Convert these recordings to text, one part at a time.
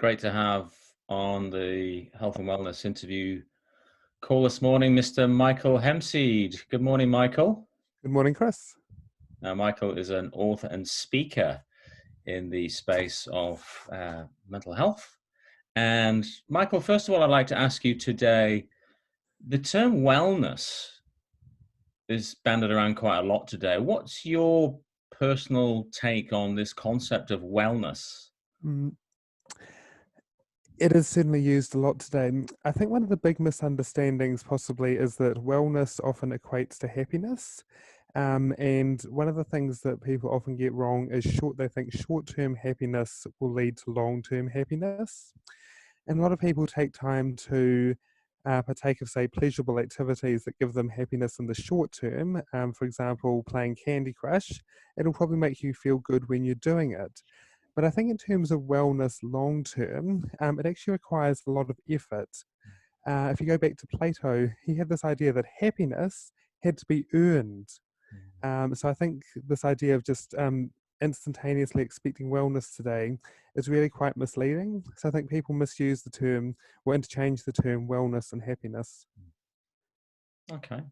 Great to have on the health and wellness interview call this morning, Mr. Michael Hempseed. Good morning, Michael. Good morning, Chris. Now, Michael is an author and speaker in the space of mental health. And Michael, first of all, I'd like to ask you today, the term wellness is banded around quite a lot today. What's your personal take on this concept of wellness? Mm, It is certainly used a lot today. I think one of the big misunderstandings possibly is that wellness often equates to happiness. And one of the things that people often get wrong is they think short-term happiness will lead to long-term happiness. And a lot of people take time to partake of, say, pleasurable activities that give them happiness in the short term. For example, playing Candy Crush, it'll probably make you feel good when you're doing it. But I think in terms of wellness long term, it actually requires a lot of effort. If you go back to Plato, he had this idea that happiness had to be earned. So I think this idea of just instantaneously expecting wellness today is really quite misleading. So I think people misuse the term or interchange the term wellness and happiness. Okay.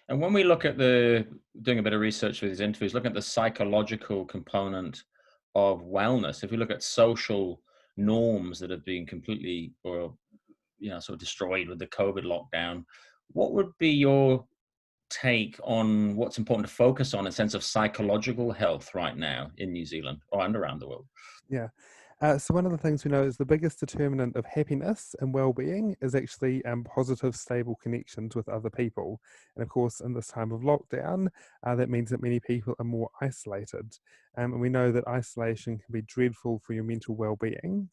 And when we look at doing a bit of research for these interviews, looking at the psychological component of wellness, if we look at social norms that have been completely or, sort of destroyed with the COVID lockdown, what would be your take on what's important to focus on in sense of psychological health right now in New Zealand and around the world? Yeah. So one of the things we know is the biggest determinant of happiness and well-being is actually positive, stable connections with other people. And of course, in this time of lockdown, that means that many people are more isolated. And we know that isolation can be dreadful for your mental well-being.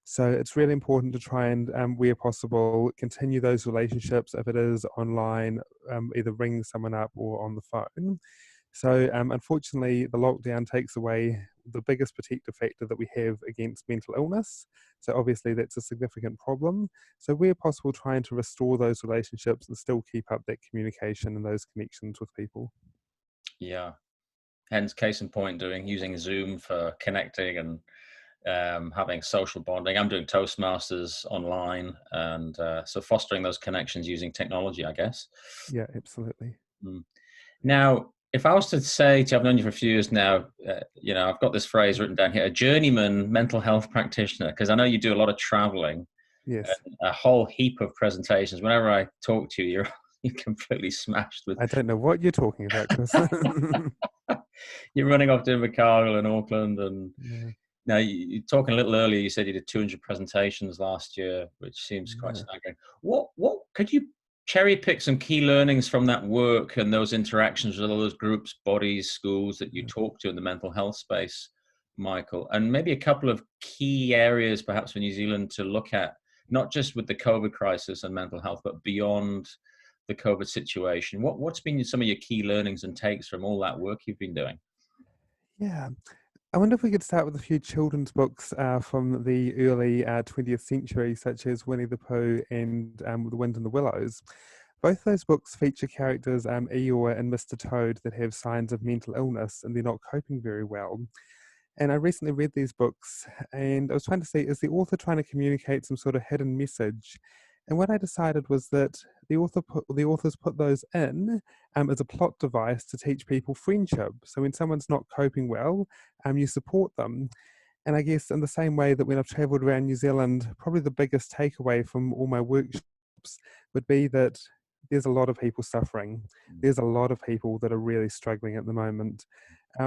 So it's really important to try and, where possible, continue those relationships if it is online, either ring someone up or on the phone. So unfortunately, the lockdown takes away the biggest protective factor that we have against mental illness. So obviously that's a significant problem. So where possible, trying to restore those relationships and still keep up that communication and those connections with people. Yeah. Hence, case in point, using Zoom for connecting and having social bonding. I'm doing Toastmasters online, and so fostering those connections using technology, I guess. Yeah, absolutely. Mm. Now, if I was to say to you, I've known you for a few years now, I've got this phrase written down here, a journeyman mental health practitioner, because I know you do a lot of traveling, Yes. a whole heap of presentations. Whenever I talk to you, you're completely smashed with. I don't know what you're talking about, Chris. You're running off to Invercargill in Auckland, and Yeah, now you're talking a little earlier. You said you did 200 presentations last year, which seems quite yeah. staggering. What could you cherry pick some key learnings from that work and those interactions with all those groups, bodies, schools that you talk to in the mental health space, Michael? And maybe a couple of key areas, perhaps for New Zealand to look at, not just with the COVID crisis and mental health, but beyond the COVID situation. What's been some of your key learnings and takes from all that work you've been doing? Yeah. I wonder if we could start with a few children's books from the early 20th century, such as Winnie the Pooh and The Wind in the Willows. Both those books feature characters, Eeyore and Mr. Toad, that have signs of mental illness and they're not coping very well. And I recently read these books and I was trying to see, is the author trying to communicate some sort of hidden message? And what I decided was that the authors put those in as a plot device to teach people friendship. So when someone's not coping well, you support them. And I guess in the same way that when I've traveled around New Zealand, probably the biggest takeaway from all my workshops would be that there's a lot of people suffering. There's a lot of people that are really struggling at the moment.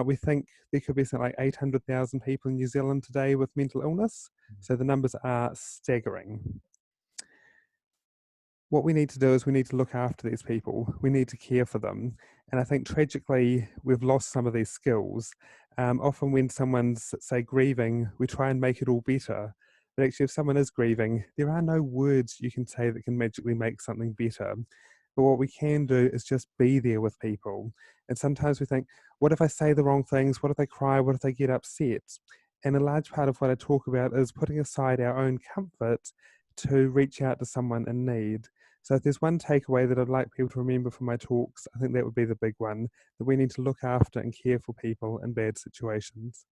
We think there could be something like 800,000 people in New Zealand today with mental illness. So the numbers are staggering. What we need to do is we need to look after these people. We need to care for them. And I think tragically, we've lost some of these skills. Often when someone's, say, grieving, we try and make it all better. But actually, if someone is grieving, there are no words you can say that can magically make something better. But what we can do is just be there with people. And sometimes we think, what if I say the wrong things? What if they cry? What if they get upset? And a large part of what I talk about is putting aside our own comfort to reach out to someone in need. So if there's one takeaway that I'd like people to remember from my talks, I think that would be the big one, that we need to look after and care for people in bad situations.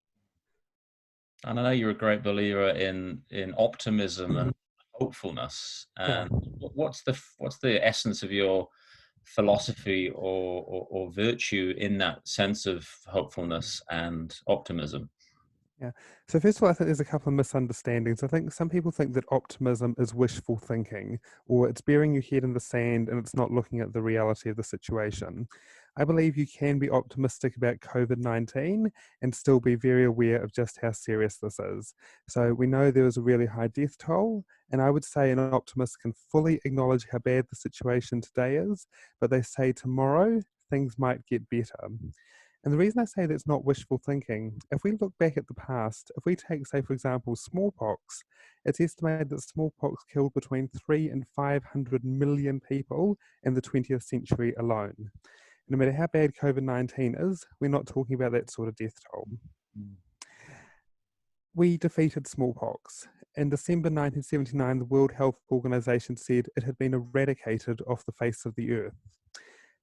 And I know you're a great believer in optimism and hopefulness. Yeah. And what's the essence of your philosophy or virtue in that sense of hopefulness and optimism? Yeah. So first of all, I think there's a couple of misunderstandings. I think some people think that optimism is wishful thinking, or it's burying your head in the sand and it's not looking at the reality of the situation. I believe you can be optimistic about COVID-19 and still be very aware of just how serious this is. So we know there was a really high death toll, and I would say an optimist can fully acknowledge how bad the situation today is, but they say tomorrow things might get better. And the reason I say that's not wishful thinking, if we look back at the past, if we take, say, for example, smallpox, it's estimated that smallpox killed between 3 and 500 million people in the 20th century alone. No matter how bad COVID-19 is, we're not talking about that sort of death toll. Mm. We defeated smallpox. In December 1979, the World Health Organization said it had been eradicated off the face of the earth.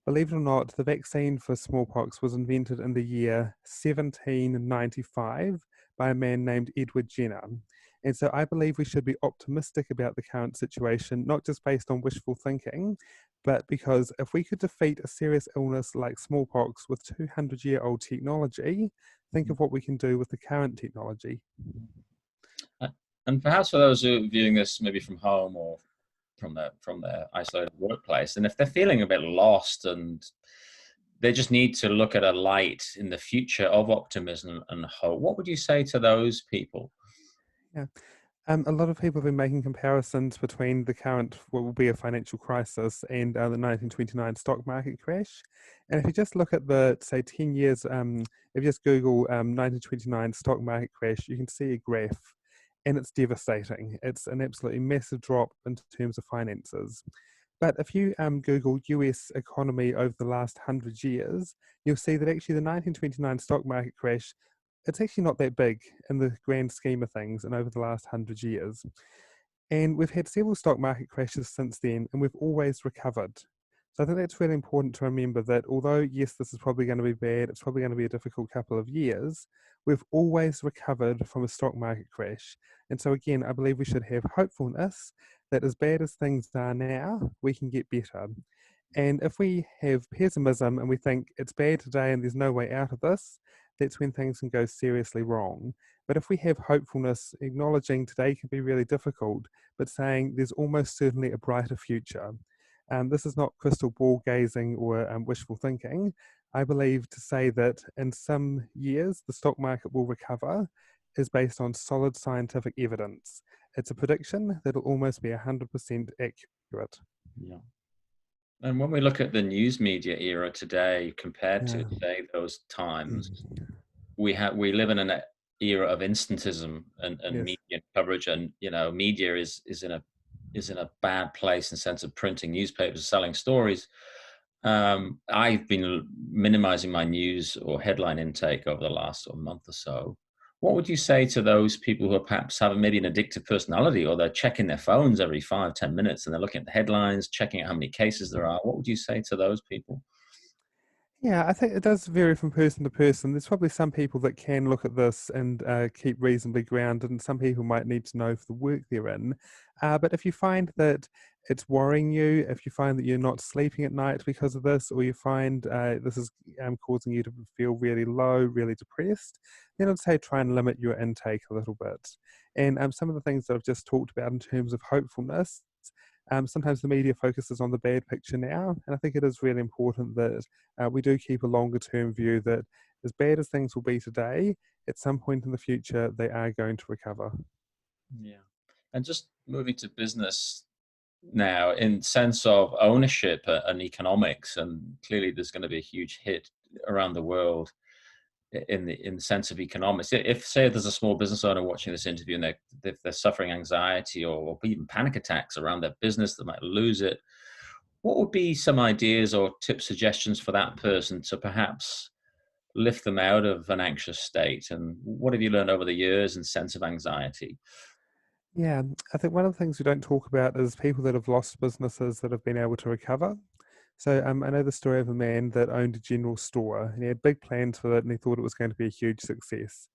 Believe it or not, the vaccine for smallpox was invented in the year 1795 by a man named Edward Jenner. And so I believe we should be optimistic about the current situation, not just based on wishful thinking, but because if we could defeat a serious illness like smallpox with 200-year-old technology, think of what we can do with the current technology. Uh, And perhaps for those who are viewing this maybe from home or from their isolated workplace, and if they're feeling a bit lost and they just need to look at a light in the future of optimism and hope, what would you say to those people? Yeah. A lot of people have been making comparisons between the current, what will be a financial crisis, and the 1929 stock market crash. And if you just look at the, say, 10 years, if you just Google 1929 stock market crash, you can see a graph, and it's devastating. It's an absolutely massive drop in terms of finances. But if you Google US economy over the last 100 years, you'll see that actually the 1929 stock market crash, it's actually not that big in the grand scheme of things and over the last 100 years. And we've had several stock market crashes since then, and we've always recovered. So I think that's really important to remember that although, yes, this is probably going to be bad, it's probably going to be a difficult couple of years, we've always recovered from a stock market crash. And so, again, I believe we should have hopefulness that as bad as things are now, we can get better. And if we have pessimism and we think it's bad today and there's no way out of this, that's when things can go seriously wrong. But if we have hopefulness, acknowledging today can be really difficult, but saying there's almost certainly a brighter future. This is not crystal ball gazing or wishful thinking. I believe to say that in some years the stock market will recover is based on solid scientific evidence. It's a prediction that'll almost be 100% accurate. Yeah. And when we look at the news media era today compared to, Yeah. say, those times, Mm. we live in an era of instantism and Yes. media coverage, and media is in a bad place in the sense of printing newspapers, selling stories. I've been minimizing my news or headline intake over the last sort of month or so. What would you say to those people who are perhaps having maybe an addictive personality, or they're checking their phones every 5, 10 minutes and they're looking at the headlines, checking out how many cases there are? What would you say to those people? Yeah, I think it does vary from person to person. There's probably some people that can look at this and keep reasonably grounded, and some people might need to know for the work they're in. But if you find that it's worrying you, if you find that you're not sleeping at night because of this, or you find this is causing you to feel really low, really depressed, then I'd say try and limit your intake a little bit. And some of the things that I've just talked about in terms of hopefulness, sometimes the media focuses on the bad picture now, and I think it is really important that we do keep a longer term view that as bad as things will be today, at some point in the future, they are going to recover. Yeah. And just moving to business now in sense of ownership and economics, and clearly there's going to be a huge hit around the world in the sense of economics. If say there's a small business owner watching this interview and they're suffering anxiety or even panic attacks around their business, they might lose it. What would be some ideas or tip suggestions for that person to perhaps lift them out of an anxious state? And what have you learned over the years in sense of anxiety? Yeah, I think one of the things we don't talk about is people that have lost businesses that have been able to recover. So I know the story of a man that owned a general store and he had big plans for it and he thought it was going to be a huge success.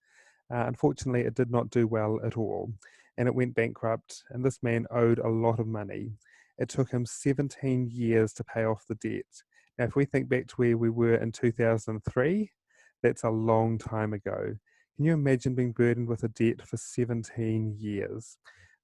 Unfortunately, it did not do well at all, and it went bankrupt, and this man owed a lot of money. It took him 17 years to pay off the debt. Now, if we think back to where we were in 2003, that's a long time ago. Can you imagine being burdened with a debt for 17 years?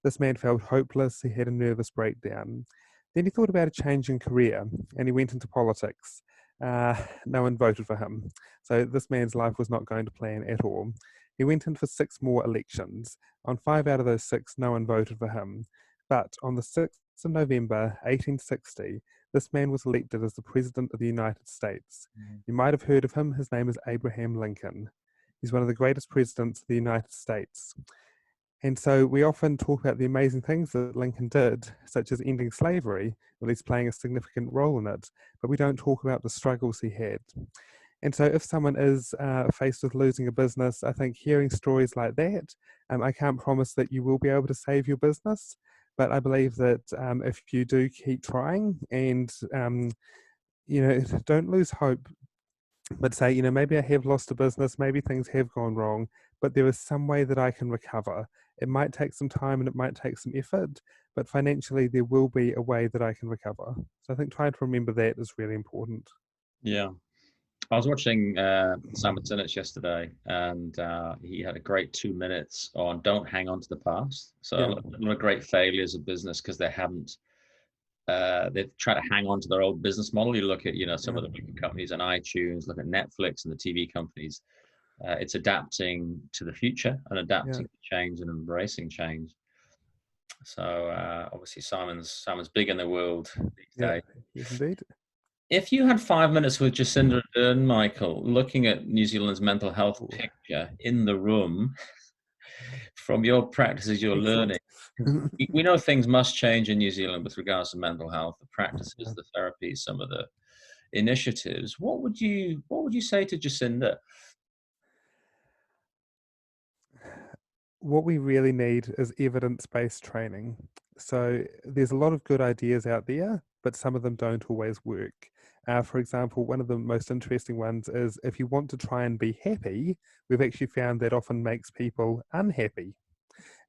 This man felt hopeless. He had a nervous breakdown. Then he thought about a change in career and he went into politics. No one voted for him. So this man's life was not going to plan at all. He went in for 6 more elections. On 5 out of those 6, no one voted for him. But on the 6th of November 1860, this man was elected as the President of the United States. You might have heard of him. His name is Abraham Lincoln. He's one of the greatest presidents of the United States. And so we often talk about the amazing things that Lincoln did, such as ending slavery, at least playing a significant role in it, but we don't talk about the struggles he had. And so if someone is faced with losing a business, I think hearing stories like that, I can't promise that you will be able to save your business, but I believe that if you do keep trying and, don't lose hope, but say, maybe I have lost a business, maybe things have gone wrong, but there is some way that I can recover. It might take some time and it might take some effort, but financially there will be a way that I can recover. So I think trying to remember that is really important. Yeah. I was watching Simon Sinek yesterday, and he had a great 2 minutes on don't hang on to the past. So Yeah, a lot of great failures of business because they haven't they've tried to hang on to their old business model. You look at some yeah, of the big companies on iTunes, look at Netflix and the TV companies. It's adapting to the future and yeah, adapting to change and embracing change. So obviously Simon's big in the world these yeah, days. yes indeed. If you had 5 minutes with Jacinda Ardern, Michael, looking at New Zealand's mental health Ooh, picture in the room from your practices, your excellent. learning, we know things must change in New Zealand with regards to mental health, the Yeah. practices, the therapies, some of the initiatives. What would you say to Jacinda? What we really need is evidence-based training. So there's a lot of good ideas out there, but some of them don't always work. For example, one of the most interesting ones is if you want to try and be happy, we've actually found that often makes people unhappy.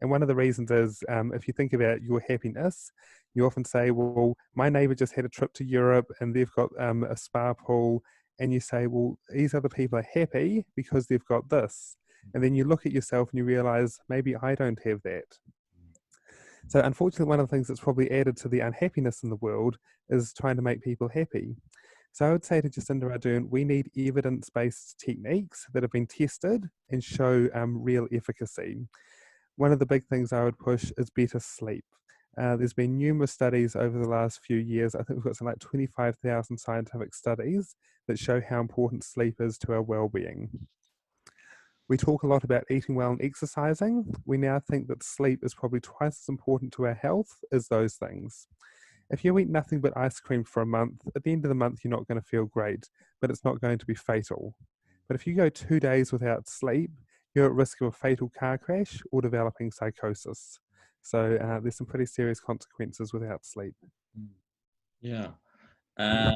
And one of the reasons is if you think about your happiness, you often say, well, my neighbor just had a trip to Europe and they've got a spa pool. And you say, well, these other people are happy because they've got this. And then you look at yourself and you realize, maybe I don't have that. So, unfortunately, one of the things that's probably added to the unhappiness in the world is trying to make people happy. So, I would say to Jacinda Ardern, we need evidence based techniques that have been tested and show real efficacy. One of the big things I would push is better sleep. There's been numerous studies over the last few years. I think we've got something like 25,000 scientific studies that show how important sleep is to our well-being. We talk a lot about eating well and exercising. We now think that sleep is probably twice as important to our health as those things. If you eat nothing but ice cream for a month, at the end of the month, you're not going to feel great, but it's not going to be fatal. But if you go 2 days without sleep, you're at risk of a fatal car crash or developing psychosis. So there's some pretty serious consequences without sleep. Yeah. And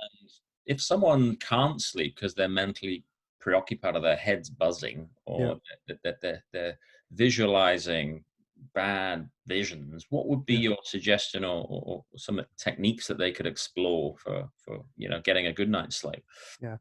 if someone can't sleep because they're mentally preoccupied or their head's buzzing Yeah, or that they're visualizing bad visions, what would be yeah, your suggestion or some techniques that they could explore for getting a good night's sleep? yeah.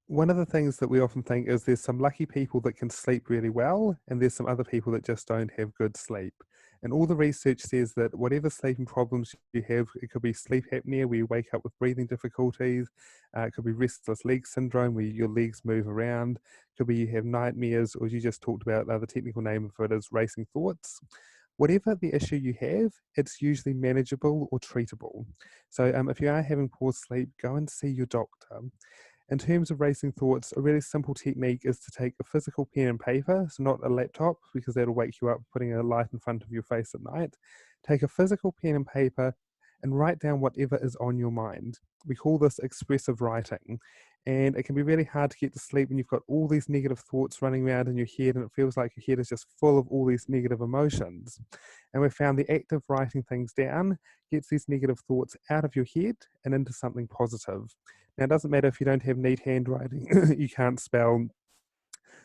One of the things that we often think is there's some lucky people that can sleep really well, and there's some other people that just don't have good sleep. And all the research says that whatever sleeping problems you have, it could be sleep apnea, where you wake up with breathing difficulties, it could be restless leg syndrome, where your legs move around, it could be you have nightmares, or you just talked about the technical name of it is racing thoughts. Whatever the issue you have, it's usually manageable or treatable. So if you are having poor sleep, go and see your doctor. In terms of racing thoughts, a really simple technique is to take a physical pen and paper, so not a laptop, because that'll wake you up putting a light in front of your face at night. Take a physical pen and paper and write down whatever is on your mind. We call this expressive writing. And it can be really hard to get to sleep when you've got all these negative thoughts running around in your head, and it feels like your head is just full of all these negative emotions. And we've found the act of writing things down gets these negative thoughts out of your head and into something positive. Now, it doesn't matter if you don't have neat handwriting, you can't spell,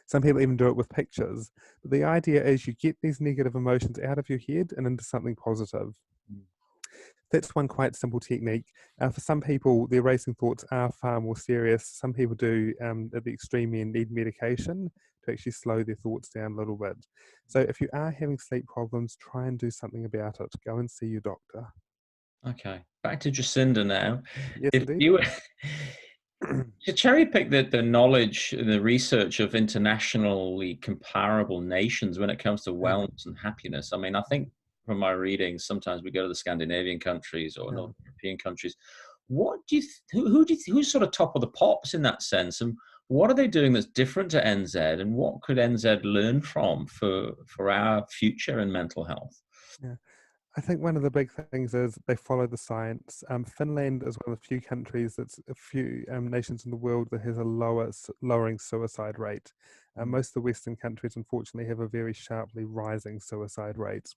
Some people even do it with pictures. But the idea is you get these negative emotions out of your head and into something positive. Mm. That's one quite simple technique. For some people, their racing thoughts are far more serious. Some people do, at the extreme end, need medication to actually slow their thoughts down a little bit. So if you are having sleep problems, try and do something about it. Go and see your doctor. Okay, back to Jacinda now. Yes, If indeed. you were to cherry pick the knowledge and the research of internationally comparable nations when it comes to Yeah, wellness and happiness, I mean, I think from my readings, sometimes we go to the Scandinavian countries or yeah. North European countries. What do you, who do you, who's sort of top of the pops in that sense? And what are they doing that's different to NZ? And what could NZ learn from for our future in mental health? Yeah. I think one of the big things is they follow the science. Finland is one of the few countries that's a few nations in the world that has a lowering suicide rate. Mm, Most of the Western countries, unfortunately, have a very sharply rising suicide rate.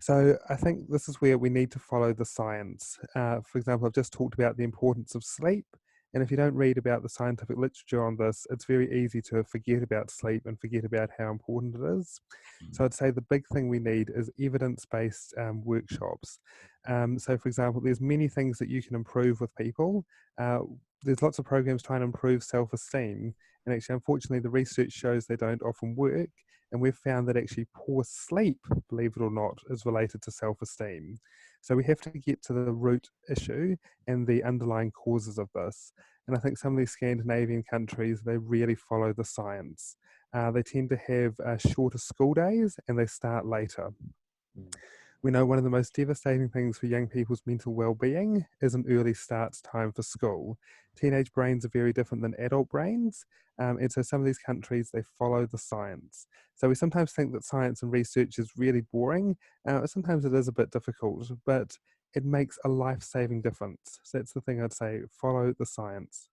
So I think this is where we need to follow the science. For example, I've just talked about the importance of sleep. And if you don't read about the scientific literature on this, it's very easy to forget about sleep and forget about how important it is. mm, So I'd say the big thing we need is evidence-based workshops. So, for example, there's many things that you can improve with people. Uh, there's lots of programs trying to improve self-esteem, and actually, unfortunately, the research shows they don't often work. And we've found that actually poor sleep, believe it or not, is related to self-esteem. So we have to get to the root issue and the underlying causes of this. And I think some of these Scandinavian countries, they really follow the science. They tend to have shorter school days and they start later. mm, We know one of the most devastating things for young people's mental well-being is an early start time for school. Teenage brains are very different than adult brains, and so some of these countries, they follow the science. So we sometimes think that science and research is really boring. Sometimes it is a bit difficult, but it makes a life-saving difference. So that's the thing I'd say, follow the science.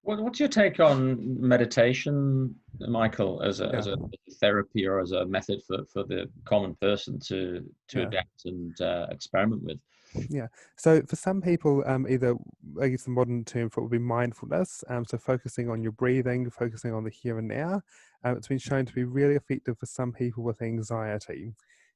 what's your take on meditation, Michael, as Yeah, a therapy or as a method for the common person to yeah. adapt and experiment with? Yeah. So for some people, either I guess the modern term for it would be mindfulness. So focusing on your breathing, focusing on the here and now. It's been shown to be really effective for some people with anxiety.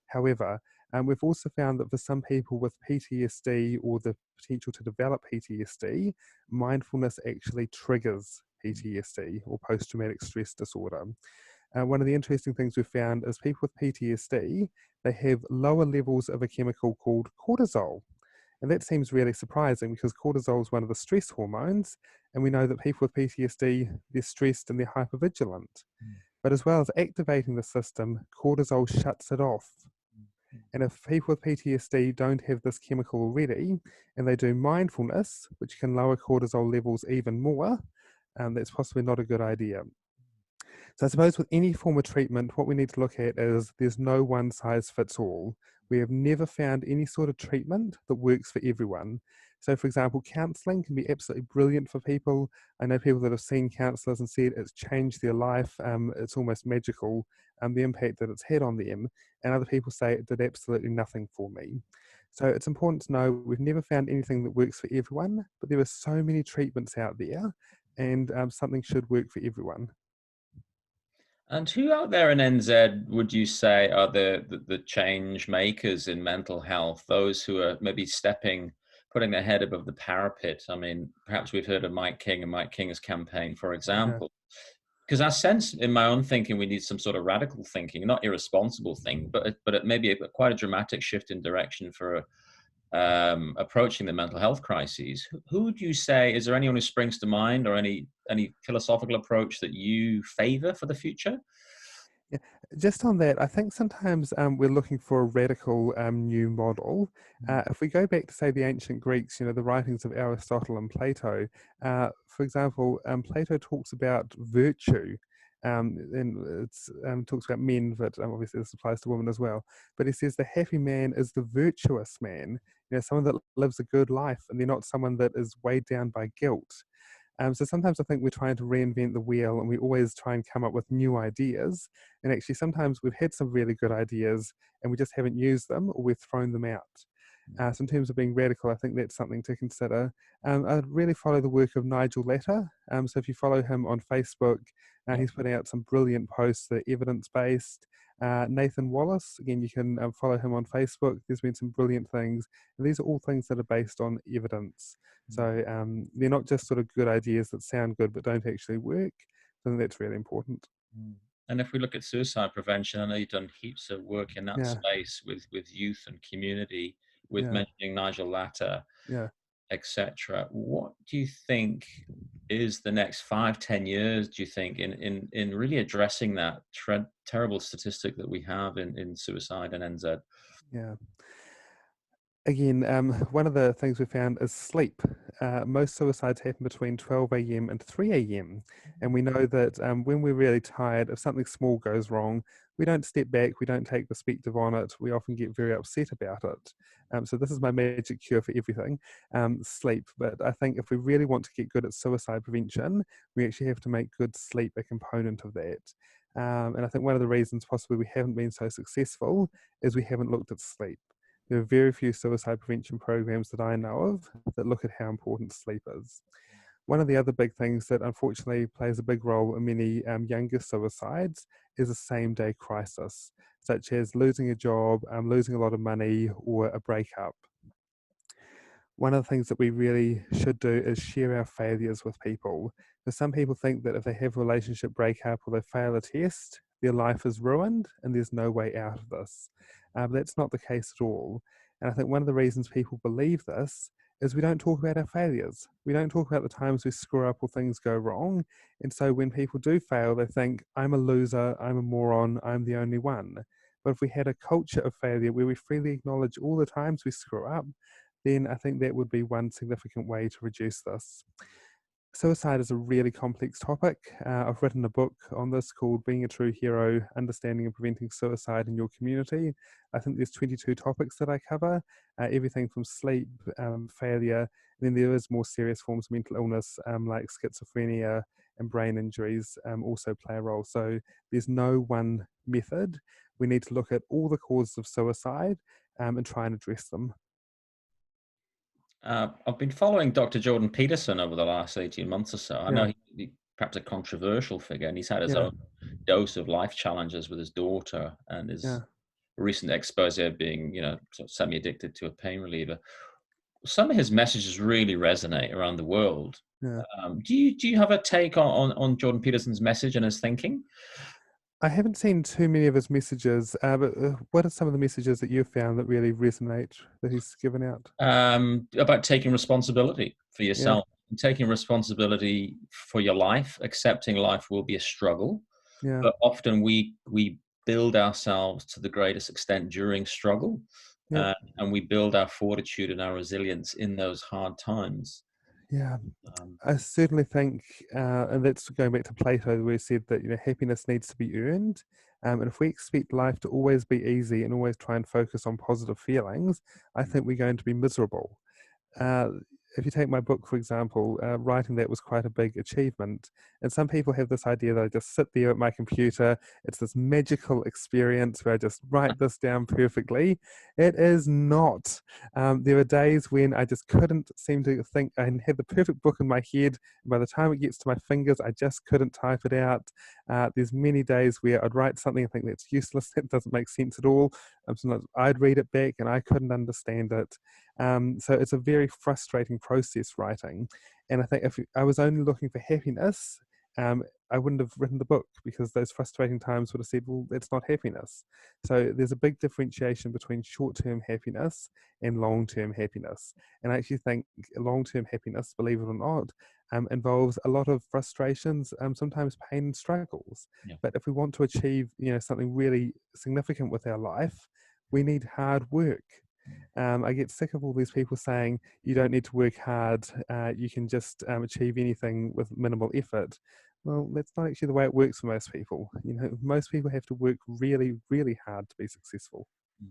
However, we've also found that for some people with PTSD or the potential to develop PTSD, mindfulness actually triggers PTSD or post-traumatic stress disorder. One of the interesting things we've found is people with PTSD, they have lower levels of a chemical called cortisol. And that seems really surprising because cortisol is one of the stress hormones, and we know that people with PTSD, they're stressed and they're hypervigilant. But as well as activating the system, cortisol shuts it off. And if people with PTSD don't have this chemical already, and they do mindfulness, which can lower cortisol levels even more, that's possibly not a good idea. So I suppose with any form of treatment, what we need to look at is there's no one size fits all. We have never found any sort of treatment that works for everyone. So, for example, counselling can be absolutely brilliant for people. I know people that have seen counsellors and said it's changed their life. It's almost magical, the impact that it's had on them. And other people say it did absolutely nothing for me. So it's important to know we've never found anything that works for everyone, but there are so many treatments out there, and something should work for everyone. And who out there in NZ would you say are the change makers in mental health? Those who are maybe putting their head above the parapet. I mean, perhaps we've heard of Mike King and Mike King's campaign, for Yeah. example. Because I sense in my own thinking we need some sort of radical thinking, not irresponsible thing, but it may be quite a dramatic shift in direction for approaching the mental health crises. Who would you say? Is there anyone who springs to mind, or any philosophical approach that you favour for the future? Yeah, just on that, I think sometimes we're looking for a radical new model. Mm, If we go back to, say, the ancient Greeks, the writings of Aristotle and Plato, for example, Plato talks about virtue. And it's talks about men, but obviously this applies to women as well. But he says the happy man is the virtuous man, someone that lives a good life, and they're not someone that is weighed down by guilt. So sometimes I think we're trying to reinvent the wheel and we always try and come up with new ideas. And actually, sometimes we've had some really good ideas and we just haven't used them or we've thrown them out. So in terms of being radical, I think that's something to consider. I'd really follow the work of Nigel Latta. So if you follow him on Facebook, Yeah. he's putting out some brilliant posts that are evidence-based. Nathan Wallace, again, you can follow him on Facebook. There's been some brilliant things. And these are all things that are based on evidence. Mm. So they're not just sort of good ideas that sound good but don't actually work. I think that's really important. Mm. And if we look at suicide prevention, I know you've done heaps of work in that Yeah, space with youth and community, with yeah, mentioning Nigel Latta, yeah. etc. What do you think is the next 5, 10 years? Do you think in really addressing that terrible statistic that we have in suicide and NZ? Yeah. Again, one of the things we found is sleep. Most suicides happen between 12 a.m. and 3 a.m. And we know that when we're really tired, if something small goes wrong, we don't step back, we don't take perspective on it, we often get very upset about it. So, this is my magic cure for everything, sleep. But I think if we really want to get good at suicide prevention, we actually have to make good sleep a component of that. And I think one of the reasons possibly we haven't been so successful is we haven't looked at sleep. There are very few suicide prevention programs that I know of that look at how important sleep is. One of the other big things that unfortunately plays a big role in many younger suicides is a same day crisis, such as losing a job, losing a lot of money, or a breakup. One of the things that we really should do is share our failures with people. Because some people think that if they have a relationship breakup or they fail a test, their life is ruined and there's no way out of this. But that's not the case at all. And I think one of the reasons people believe this is we don't talk about our failures. We don't talk about the times we screw up or things go wrong. And so when people do fail, they think, I'm a loser, I'm a moron, I'm the only one. But if we had a culture of failure where we freely acknowledge all the times we screw up, then I think that would be one significant way to reduce this. Suicide is a really complex topic. I've written a book on this called Being a True Hero, Understanding and Preventing Suicide in Your Community. I think there's 22 topics that I cover, everything from sleep, failure, and then there is more serious forms of mental illness like schizophrenia and brain injuries also play a role. So there's no one method. We need to look at all the causes of suicide and try and address them. I've been following Dr. Jordan Peterson over the last 18 months or so. I know Yeah, he's perhaps a controversial figure, and he's had his yeah, own dose of life challenges with his daughter and yeah. his recent expose of being, sort of semi-addicted to a pain reliever. Some of his messages really resonate around the world. Yeah. Do you have a take on Jordan Peterson's message and his thinking? I haven't seen too many of his messages, but what are some of the messages that you've found that really resonate that he's given out? About taking responsibility for Yeah, yourself, taking responsibility for your life, accepting life will be a struggle, yeah, but often we build ourselves to the greatest extent during struggle, yep, and we build our fortitude and our resilience in those hard times. yeah. Um, I certainly think, and that's going back to Plato, where he said that happiness needs to be earned, and if we expect life to always be easy and always try and focus on positive feelings, I think we're going to be miserable. Uh, if you take my book, for example, writing that was quite a big achievement. And some people have this idea that I just sit there at my computer, it's this magical experience where I just write this down perfectly. It is not. There are days when I just couldn't seem to think, I had the perfect book in my head. And by the time it gets to my fingers, I just couldn't type it out. There's many days where I'd write something and think that's useless, that doesn't make sense at all. Sometimes I'd read it back and I couldn't understand it. So it's a very frustrating process writing. And I think if I was only looking for happiness, I wouldn't have written the book because those frustrating times would have said, well, that's not happiness. So there's a big differentiation between short term happiness and long term happiness. And I actually think long term happiness, believe it or not, involves a lot of frustrations, sometimes pain and struggles. yeah. But if we want to achieve, something really significant with our life, we need hard work. I get sick of all these people saying you don't need to work hard, you can just achieve anything with minimal effort. Well, that's not actually the way it works for most people. Most people have to work really, really hard to be successful. Mm.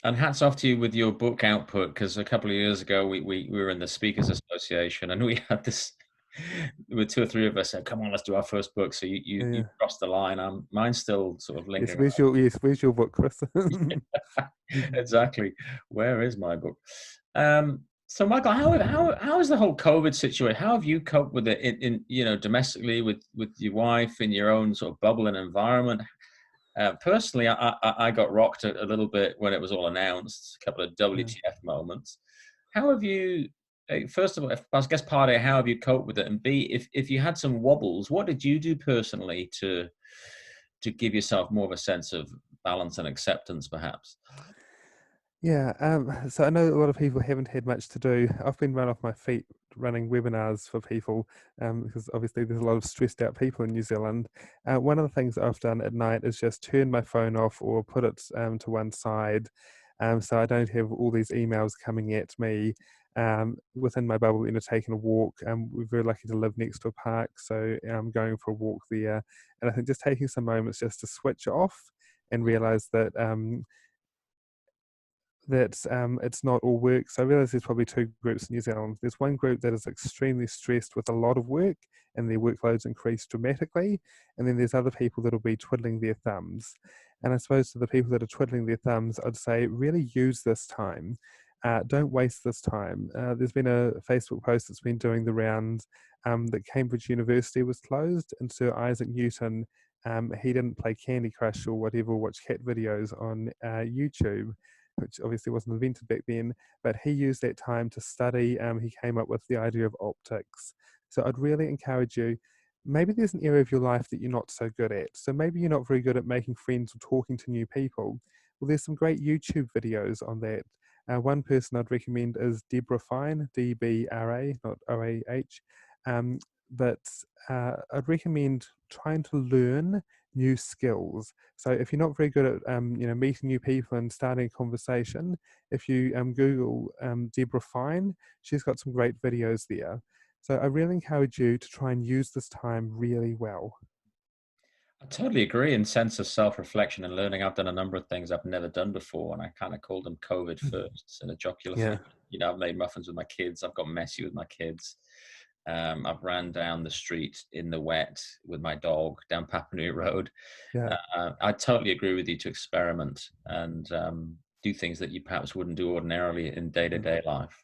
And hats off to you with your book output, because a couple of years ago we were in the Speakers Association and we had this There were two or three of us said, "Come on, let's do our first book." So you Yeah. crossed the line. Mine's still sort of Yes, lingering where's your book, Chris? exactly. Where is my book? So, Michael, how is the whole COVID situation? How have you coped with it in domestically with your wife in your own sort of bubble and environment? Personally, I got rocked a little bit when it was all announced. A couple of Yeah. WTF moments. How have you? First of all, I guess part A, how have you coped with it, and B, if you had some wobbles, what did you do personally to give yourself more of a sense of balance and acceptance, perhaps? Yeah, so I know a lot of people haven't had much to do. I've been run off my feet running webinars for people because obviously there's a lot of stressed out people in New Zealand. One of the things I've done at night is just turn my phone off or put it to one side so I don't have all these emails coming at me. Within my bubble, taking a walk. We're very lucky to live next to a park, so I'm going for a walk there. And I think just taking some moments just to switch off and realize that it's not all work. So I realise there's probably two groups in New Zealand. There's one group that is extremely stressed with a lot of work and their workloads increase dramatically. And then there's other people that'll be twiddling their thumbs. And I suppose to the people that are twiddling their thumbs, I'd say really use this time. Don't waste this time. There's been a Facebook post that's been doing the rounds that Cambridge University was closed, and Sir Isaac Newton, he didn't play Candy Crush or whatever, watch cat videos on YouTube, which obviously wasn't invented back then, but he used that time to study. He came up with the idea of optics. So I'd really encourage you. Maybe there's an area of your life that you're not so good at. So maybe you're not very good at making friends or talking to new people. Well, there's some great YouTube videos on that. One person I'd recommend is Deborah Fine, DBRA, not OAH. Um, but I'd recommend trying to learn new skills. So if you're not very good at meeting new people and starting a conversation, if you Google Deborah Fine, she's got some great videos there. So I really encourage you to try and use this time really well. I totally agree in sense of self-reflection and learning. I've done a number of things I've never done before, and I kind of called them COVID firsts in a jocular Yeah, fashion. I've made muffins with my kids. I've got messy with my kids. I've ran down the street in the wet with my dog down Papanui Road. yeah. I totally agree with you to experiment and do things that you perhaps wouldn't do ordinarily in day-to-day life.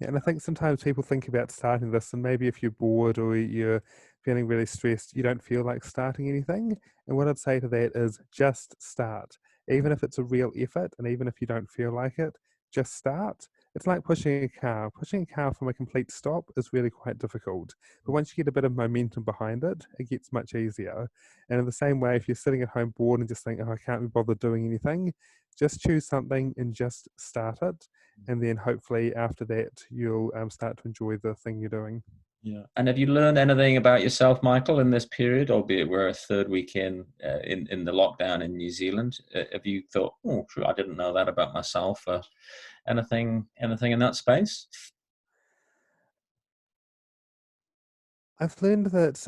Yeah, and I think sometimes people think about starting this, and maybe if you're bored or you're feeling really stressed, you don't feel like starting anything. And what I'd say to that is just start. Even if it's a real effort, and even if you don't feel like it, just start. It's like pushing a car. Pushing a car from a complete stop is really quite difficult. But once you get a bit of momentum behind it, it gets much easier. And in the same way, if you're sitting at home bored and just think, oh, I can't be bothered doing anything, just choose something and just start it, and then hopefully after that you'll start to enjoy the thing you're doing. Yeah. And have you learned anything about yourself, Michael, in this period, albeit we're a third week in the lockdown in New Zealand? Have you thought, oh, true, I didn't know that about myself? Anything in that space? I've learned that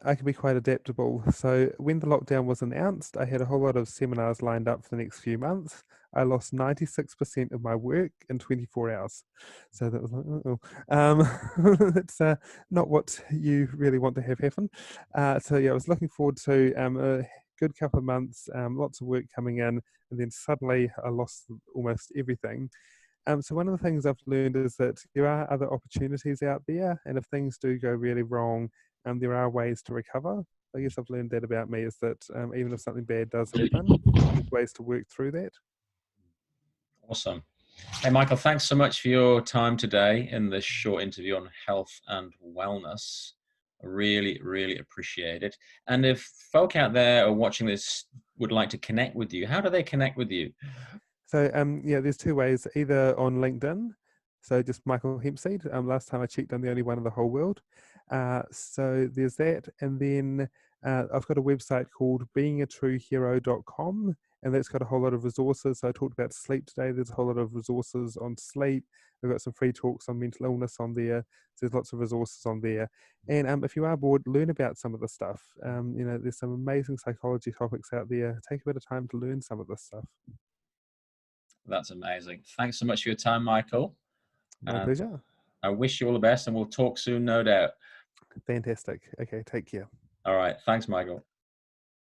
I can be quite adaptable. So when the lockdown was announced, I had a whole lot of seminars lined up for the next few months. I lost 96% of my work in 24 hours. So that was like, it's not what you really want to have happen. So yeah, I was looking forward to a good couple of months, lots of work coming in, and then suddenly I lost almost everything. So one of the things I've learned is that there are other opportunities out there, and if things do go really wrong, there are ways to recover. I guess I've learned that about me is that even if something bad does happen, there's ways to work through that. Awesome. Hey, Michael, thanks so much for your time today in this short interview on health and wellness. I really, really appreciate it. And if folk out there are watching this would like to connect with you, how do they connect with you? So yeah, there's two ways. Either on LinkedIn, so just Michael Hempseed. Last time I checked, I'm the only one in the whole world. So there's that, and then I've got a website called beingatruehero.com, and that's got a whole lot of resources. So I talked about sleep today. There's a whole lot of resources on sleep. We've got some free talks on mental illness on there. So there's lots of resources on there. And if you are bored, learn about some of the stuff. There's some amazing psychology topics out there. Take a bit of time to learn some of this stuff. That's amazing. Thanks so much for your time, Michael. My And pleasure. I wish you all the best, and we'll talk soon, no doubt. Fantastic. Okay, take care. All right. Thanks, Michael.